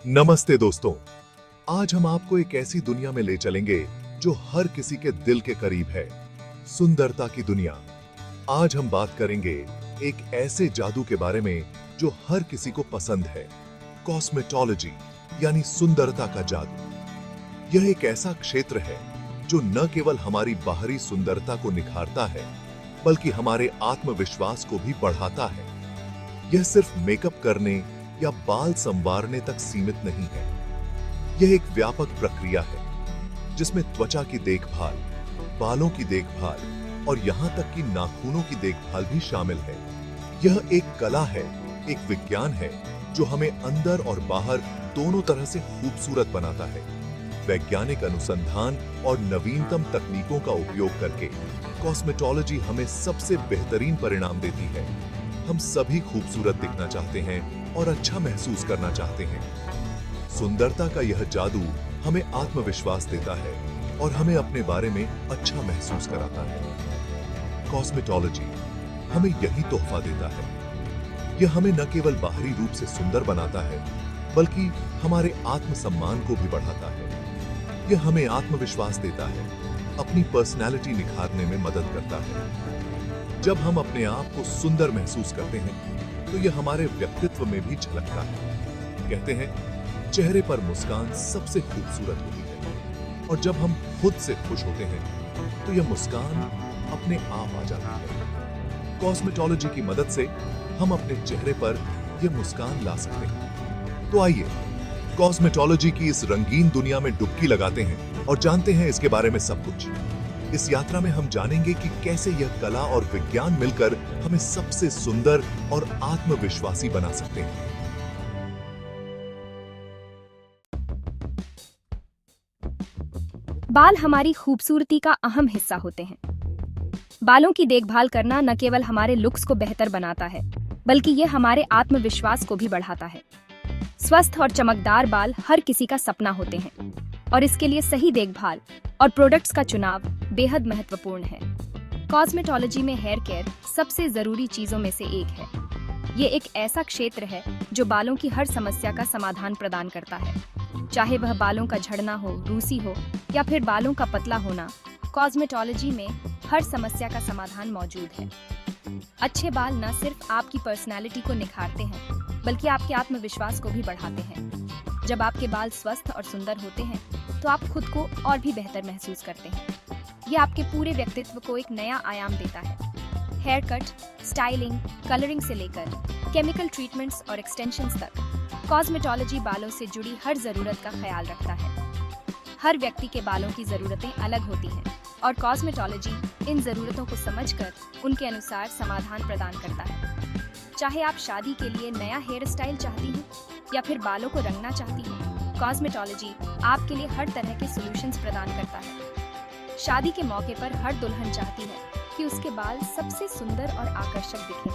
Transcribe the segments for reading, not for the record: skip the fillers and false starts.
नमस्ते दोस्तों। आज हम आपको एक ऐसी दुनिया में ले चलेंगे जो हर किसी के दिल के करीब है, सुंदरता की दुनिया। आज हम बात करेंगे एक ऐसे जादू के बारे में जो हर किसी को पसंद है, कॉस्मेटोलॉजी यानी सुंदरता का जादू। यह एक ऐसा क्षेत्र है जो न केवल हमारी बाहरी सुंदरता को निखारता है, बल्कि हमारे आत्मविश्वास को भी बढ़ाता है। यह सिर्फ मेकअप करने या बाल संवारने तक सीमित नहीं है। यह एक व्यापक प्रक्रिया है जिसमें त्वचा की देखभाल, बालों की देखभाल और यहां तक कि नाखूनों की देखभाल भी शामिल है। यह एक कला है, एक विज्ञान है जो हमें अंदर और बाहर दोनों तरह से खूबसूरत बनाता है। वैज्ञानिक अनुसंधान और नवीनतम तकनीकों का उपयोग करके कॉस्मेटोलॉजी हमें सबसे बेहतरीन परिणाम देती है। हम सभी खूबसूरत दिखना चाहते हैं और अच्छा महसूस करना चाहते हैं। सुंदरता का यह जादू हमें आत्मविश्वास देता है और हमें अपने बारे में अच्छा महसूस कराता है। कॉस्मेटोलॉजी हमें यही तोहफा देता है। यह हमें न केवल बाहरी रूप से सुंदर बनाता है, बल्कि हमारे आत्मसम्मान को भी बढ़ाता है। यह हमें आत्मविश्वास देता है, अपनी पर्सनैलिटी निखारने में मदद करता है। जब हम अपने आप को सुंदर महसूस करते हैं तो यह हमारे व्यक्तित्व में भी झलकता है। कहते हैं चेहरे पर मुस्कान सबसे खूबसूरत होती है, और जब हम खुद से खुश होते हैं तो यह मुस्कान अपने आप आ जाती है। कॉस्मेटोलॉजी की मदद से हम अपने चेहरे पर यह मुस्कान ला सकते हैं। तो आइए कॉस्मेटोलॉजी की इस रंगीन दुनिया में डुबकी लगाते हैं और जानते हैं इसके बारे में सब कुछ। इस यात्रा में हम जानेंगे कि कैसे यह कला और विज्ञान मिलकर हमें सबसे सुंदर और आत्मविश्वासी बना सकते हैं। बाल हमारी खूबसूरती का अहम हिस्सा होते हैं। बालों की देखभाल करना न केवल हमारे लुक्स को बेहतर बनाता है, बल्कि यह हमारे आत्मविश्वास को भी बढ़ाता है। स्वस्थ और चमकदार बाल हर किसी का सपना होते हैं, और इसके लिए सही देखभाल और प्रोडक्ट्स का चुनाव बेहद महत्वपूर्ण है। कॉस्मेटोलॉजी में हेयर केयर सबसे जरूरी चीजों में से एक है। ये एक ऐसा क्षेत्र है जो बालों की हर समस्या का समाधान प्रदान करता है। चाहे वह बालों का झड़ना हो, रूसी हो या फिर बालों का पतला होना, कॉस्मेटोलॉजी में हर समस्या का समाधान मौजूद है। अच्छे बाल न सिर्फ आपकी पर्सनैलिटी को निखारते हैं, बल्कि आपके आत्मविश्वास को भी बढ़ाते हैं। जब आपके बाल स्वस्थ और सुंदर होते हैं तो आप खुद को और भी बेहतर महसूस करते हैं। ये आपके पूरे व्यक्तित्व को एक नया आयाम देता है। हेयर कट, स्टाइलिंग, कलरिंग से लेकर केमिकल ट्रीटमेंट्स और एक्सटेंशंस तक, कॉस्मेटोलॉजी बालों से जुड़ी हर जरूरत का ख्याल रखता है। हर व्यक्ति के बालों की जरूरतें अलग होती हैं, और कॉस्मेटोलॉजी इन जरूरतों को समझकर उनके अनुसार समाधान प्रदान करता है। चाहे आप शादी के लिए नया हेयर स्टाइल चाहती हैं या फिर बालों को रंगना चाहती हैं, कॉस्मेटोलॉजी आपके लिए हर तरह के सॉल्यूशंस प्रदान करता है। शादी के मौके पर हर दुल्हन चाहती है कि उसके बाल सबसे सुंदर और आकर्षक दिखें,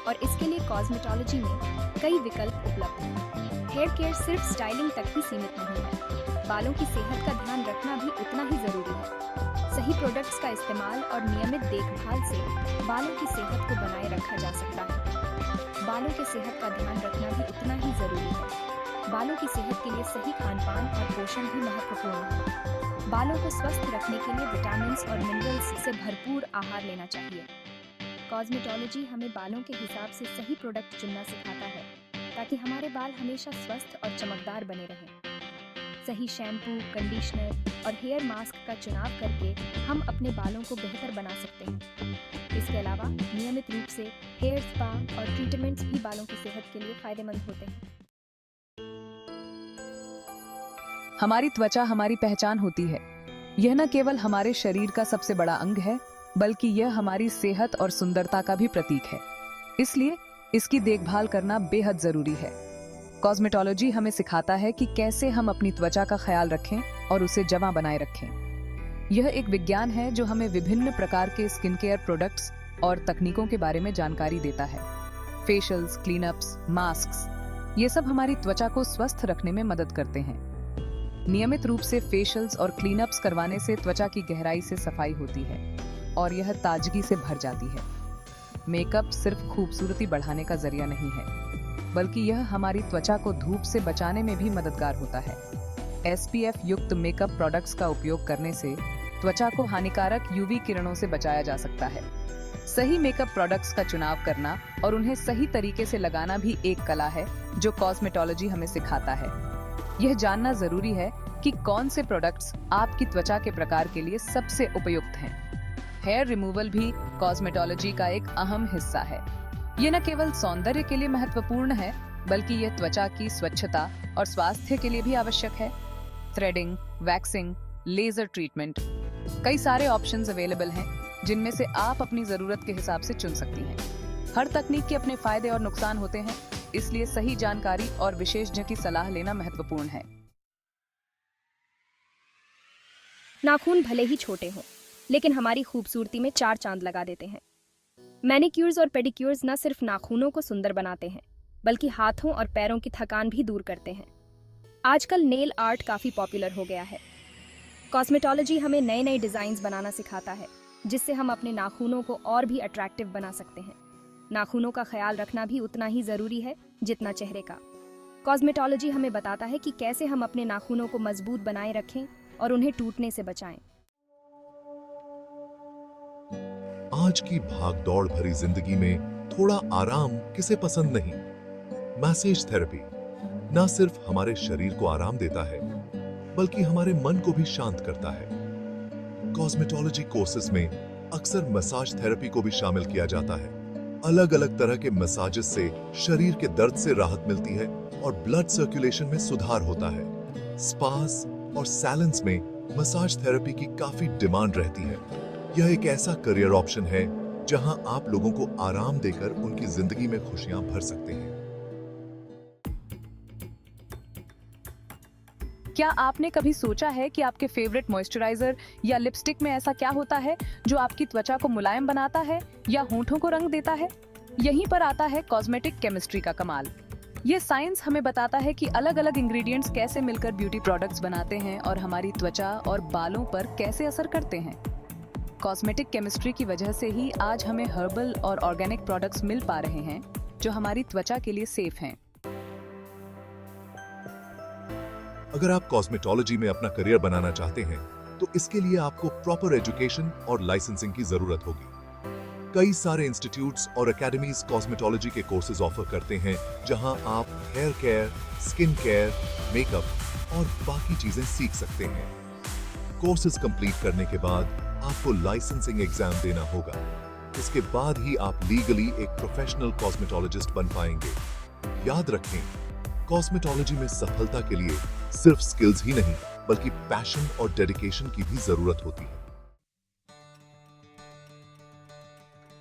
और इसके लिए कॉस्मेटोलॉजी में कई विकल्प उपलब्ध हैं। हेयर केयर सिर्फ स्टाइलिंग तक ही सीमित नहीं है, बालों की सेहत का ध्यान रखना भी उतना ही जरूरी है। सही प्रोडक्ट्स का इस्तेमाल और नियमित देखभाल से बालों की सेहत को बनाए रखा जा सकता है। बालों की सेहत का ध्यान रखना भी उतना ही जरूरी है। बालों की सेहत के लिए सही खान-पान और पोषण भी महत्वपूर्ण है। बालों को स्वस्थ रखने के लिए विटामिन्स और मिनरल्स से भरपूर आहार लेना चाहिए। कॉस्मेटोलॉजी हमें बालों के हिसाब से सही प्रोडक्ट चुनना सिखाता है, ताकि हमारे बाल हमेशा स्वस्थ और चमकदार बने रहें। सही शैम्पू, कंडीशनर और हेयर मास्क का चुनाव करके हम अपने बालों को बेहतर बना सकते हैं। इसके अलावा नियमित रूप से हेयर स्पा और ट्रीटमेंट्स भी बालों की सेहत के लिए फायदेमंद होते हैं। हमारी त्वचा हमारी पहचान होती है। यह न केवल हमारे शरीर का सबसे बड़ा अंग है, बल्कि यह हमारी सेहत और सुंदरता का भी प्रतीक है। इसलिए इसकी देखभाल करना बेहद जरूरी है। कॉस्मेटोलॉजी हमें सिखाता है कि कैसे हम अपनी त्वचा का ख्याल रखें और उसे जवां बनाए रखें। यह एक विज्ञान है जो हमें विभिन्न प्रकार के स्किन केयर प्रोडक्ट्स और तकनीकों के बारे में जानकारी देता है। फेशियल्स, क्लीनअप्स, मास्क्स, ये सब हमारी त्वचा को स्वस्थ रखने में मदद करते हैं। नियमित रूप से फेशियल्स और क्लीनअप्स करवाने से त्वचा की गहराई से सफाई होती है और यह ताजगी से भर जाती है। मेकअप सिर्फ खूबसूरती बढ़ाने का जरिया नहीं है, बल्कि यह हमारी त्वचा को धूप से बचाने में भी मददगार होता है। SPF युक्त मेकअप प्रोडक्ट्स का उपयोग करने से त्वचा को हानिकारक UV किरणों से बचाया जा सकता है। सही मेकअप प्रोडक्ट्स का चुनाव करना और उन्हें सही तरीके से लगाना भी एक कला है जो कॉस्मेटोलॉजी हमें सिखाता है। यह जानना जरूरी है कि कौन से प्रोडक्ट्स आपकी त्वचा के प्रकार के लिए सबसे उपयुक्त हैं। हेयर रिमूवल भी कॉस्मेटोलॉजी का एक अहम हिस्सा है। ये न केवल सौंदर्य के लिए महत्वपूर्ण है, बल्कि यह त्वचा की स्वच्छता और स्वास्थ्य के लिए भी आवश्यक है। थ्रेडिंग, वैक्सिंग, लेजर ट्रीटमेंट, कई सारे ऑप्शंस अवेलेबल हैं जिनमें से आप अपनी जरूरत के हिसाब से चुन सकती हैं। हर तकनीक के अपने फायदे और नुकसान होते हैं, इसलिए सही जानकारी और विशेषज्ञ की सलाह लेना महत्वपूर्ण है। नाखून भले ही छोटे हों, लेकिन हमारी खूबसूरती में चार चांद लगा देते हैं। मैनिक्योर्स और पेडिक्योर्स न सिर्फ नाखूनों को सुंदर बनाते हैं, बल्कि हाथों और पैरों की थकान भी दूर करते हैं। आजकल नेल आर्ट काफी पॉपुलर हो गया है। कॉस्मेटोलॉजी हमें नए नए डिजाइन्स बनाना सिखाता है, जिससे हम अपने नाखूनों को और भी अट्रैक्टिव बना सकते हैं। नाखूनों का ख्याल रखना भी उतना ही जरूरी है जितना चेहरे का। कॉस्मेटोलॉजी हमें बताता है कि कैसे हम अपने नाखूनों को मजबूत बनाए रखें और उन्हें टूटने से बचाएं। आज की भागदौड़ भरी जिंदगी में थोड़ा आराम किसे पसंद नहीं। मैसेज थेरेपी ना सिर्फ हमारे शरीर को आराम देता है, बल्कि हमारे मन को भी शांत करता है। कॉस्मेटोलॉजी कोर्सेज में अक्सर मसाज थेरेपी को भी शामिल किया जाता है। अलग अलग तरह के मसाजेस से शरीर के दर्द से राहत मिलती है और ब्लड सर्कुलेशन में सुधार होता है। स्पास और सैलून्स में मसाज थेरेपी की काफी डिमांड रहती है। यह एक ऐसा करियर ऑप्शन है जहां आप लोगों को आराम देकर उनकी जिंदगी में खुशियां भर सकते हैं। क्या आपने कभी सोचा है कि आपके फेवरेट मॉइस्चराइजर या लिपस्टिक में ऐसा क्या होता है जो आपकी त्वचा को मुलायम बनाता है या होठों को रंग देता है? यहीं पर आता है कॉस्मेटिक केमिस्ट्री का कमाल। ये साइंस हमें बताता है कि अलग अलग इंग्रेडिएंट्स कैसे मिलकर ब्यूटी प्रोडक्ट्स बनाते हैं और हमारी त्वचा और बालों पर कैसे असर करते हैं। कॉस्मेटिक केमिस्ट्री की वजह से ही आज हमें हर्बल और ऑर्गेनिक प्रोडक्ट्स मिल पा रहे हैं जो हमारी त्वचा के लिए सेफ हैं। अगर आप कॉस्मेटोलॉजी में अपना करियर बनाना चाहते हैं, तो इसके लिए आपको प्रॉपर एजुकेशन और लाइसेंसिंग की जरूरत होगी। कई सारे इंस्टीट्यूट्स और एकेडमीज कॉस्मेटोलॉजी के कोर्सेज ऑफर करते हैं, जहां आप hair care, skin care, makeup और बाकी चीजें सीख सकते हैं। कोर्सेज कंप्लीट करने के बाद आपको लाइसेंसिंग एग्जाम देना होगा। इसके बाद ही आप लीगली एक प्रोफेशनल कॉस्मेटोलॉजिस्ट बन पाएंगे। याद रखें, कॉस्मेटोलॉजी में सफलता के लिए सिर्फ स्किल्स ही नहीं, बल्कि पैशन और डेडिकेशन की भी जरूरत होती है।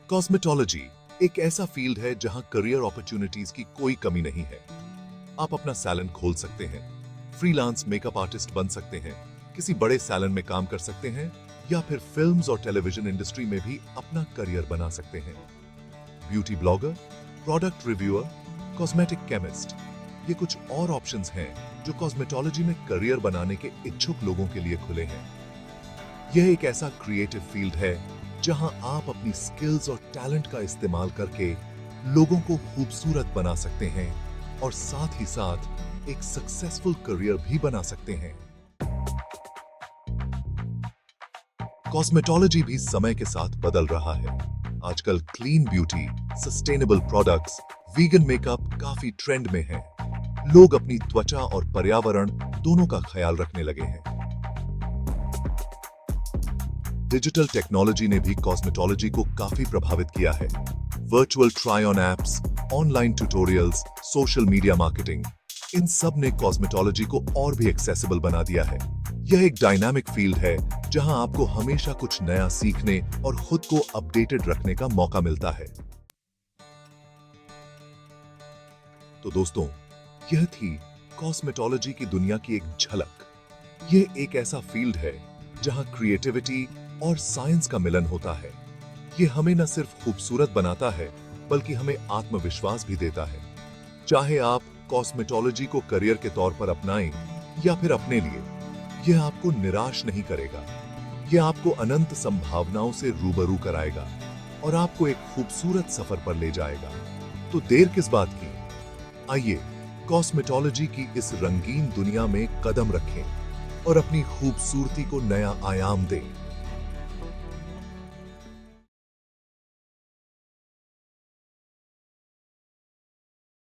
कॉस्मेटोलॉजी एक ऐसा फील्ड है जहां करियर अपॉर्चुनिटीज की कोई कमी नहीं है। आप अपना सैलून खोल सकते हैं, फ्रीलांस मेकअप आर्टिस्ट बन सकते हैं, किसी बड़े सैलून में काम कर सकते हैं, या फिर फिल्म्स और टेलीविजन इंडस्ट्री में भी अपना करियर बना सकते हैं। Beauty blogger, product reviewer, cosmetic chemist, ये कुछ और ऑप्शंस हैं जो कॉस्मेटोलॉजी में करियर बनाने के इच्छुक लोगों के लिए खुले हैं। यह एक ऐसा क्रिएटिव फील्ड है जहां आप अपनी स्किल्स और टैलेंट का इस्तेमाल करके लोगों को खूबसूरत बना सकते हैं और साथ ही साथ एक सक्सेसफुल करियर भी बना सकते हैं। कॉस्मेटोलॉजी भी समय के साथ बदल रहा है। आजकल clean beauty, sustainable products, vegan makeup काफी ट्रेंड में है। लोग अपनी त्वचा और पर्यावरण दोनों का ख्याल रखने लगे हैं। डिजिटल टेक्नोलॉजी ने भी कॉस्मेटोलॉजी को काफी प्रभावित किया है। Virtual try on apps, online tutorials, social media marketing, इन सब ने कॉस्मेटोलॉजी को और भी एक्सेसिबल बना दिया है। यह एक डायनामिक फील्ड है जहां आपको हमेशा कुछ नया सीखने और खुद को अपडेटेड रखने का मौका मिलता है। तो दोस्तों, यह थी कॉस्मेटोलॉजी की दुनिया की एक झलक। यह एक ऐसा फील्ड है जहां क्रिएटिविटी और साइंस का मिलन होता है। यह हमें न सिर्फ खूबसूरत बनाता है, बल्कि हमें आत्मविश्वास भी देता है। चाहे आप कॉस्मेटोलॉजी को करियर के तौर पर अपनाएं या फिर अपने लिए, यह आपको निराश नहीं करेगा। यह आपको अनंत संभावनाओं से रूबरू कराएगा और आपको एक खूबसूरत सफर पर ले जाएगा। तो देर किस बात की? आइए कॉस्मेटोलॉजी की इस रंगीन दुनिया में कदम रखें और अपनी खूबसूरती को नया आयाम दें।